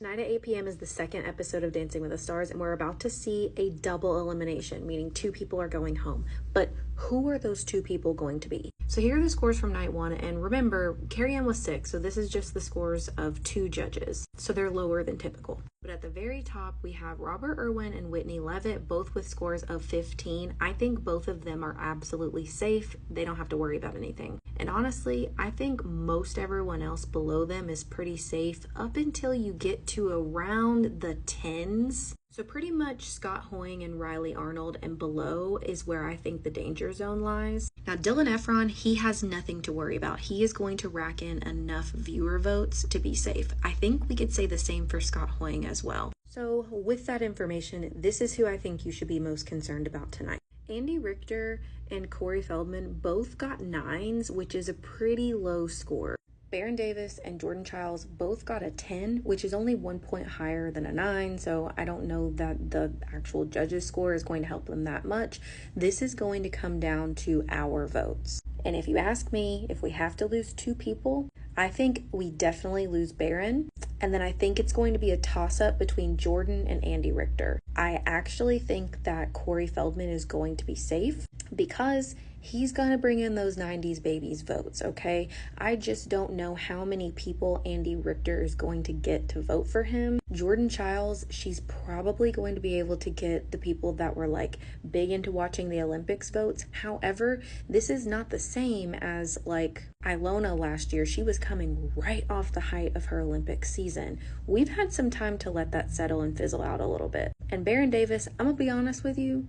Tonight at 8 p.m. is the second episode of Dancing with the Stars, and we're about to see a double elimination, meaning 2 people are going home. But who are those 2 people going to be? So here are the scores from night 1, and remember, Carrie Ann was 6, so this is just the scores of 2 judges, so they're lower than typical. But at the very top, we have Robert Irwin and Whitney Levitt, both with scores of 15. I think both of them are absolutely safe. They don't have to worry about anything. And honestly, I think most everyone else below them is pretty safe up until you get to around the 10s. So pretty much Scott Hoying and Riley Arnold and below is where I think the danger zone lies. Now Dylan Efron, he has nothing to worry about. He is going to rack in enough viewer votes to be safe. I think we could say the same for Scott Hoying as well. So with that information, this is who I think you should be most concerned about tonight. Andy Richter and Corey Feldman both got 9s, which is a pretty low score. Baron Davis and Jordan Childs both got a 10, which is only 1 point higher than a 9, so I don't know that the actual judges' score is going to help them that much. This is going to come down to our votes. And if you ask me, if we have to lose 2 people, I think we definitely lose Baron, and then I think it's going to be a toss-up between Jordan and Andy Richter. I actually think that Corey Feldman is going to be safe because he's gonna bring in those 90s babies votes, okay? I just don't know how many people Andy Richter is going to get to vote for him. Jordan Childs, she's probably going to be able to get the people that were like big into watching the Olympics votes. However, this is not the same as like Ilona last year. She was coming right off the height of her Olympic season. We've had some time to let that settle and fizzle out a little bit. And Baron Davis, I'm gonna be honest with you,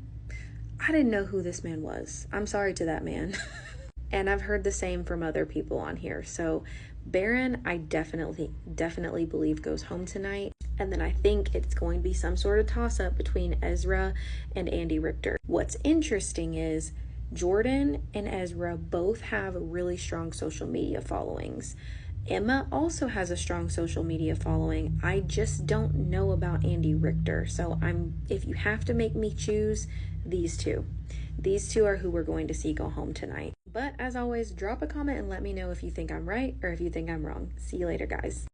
I didn't know who this man was. I'm sorry to that man. And I've heard the same from other people on here. So Baron, I definitely believe goes home tonight. And then I think it's going to be some sort of toss-up between Ezra and Andy Richter. What's interesting is Jordan and Ezra both have really strong social media followings. Emma also has a strong social media following. I just don't know about Andy Richter. So if you have to make me choose, these 2. These 2 are who we're going to see go home tonight. But as always, drop a comment and let me know if you think I'm right or if you think I'm wrong. See you later, guys.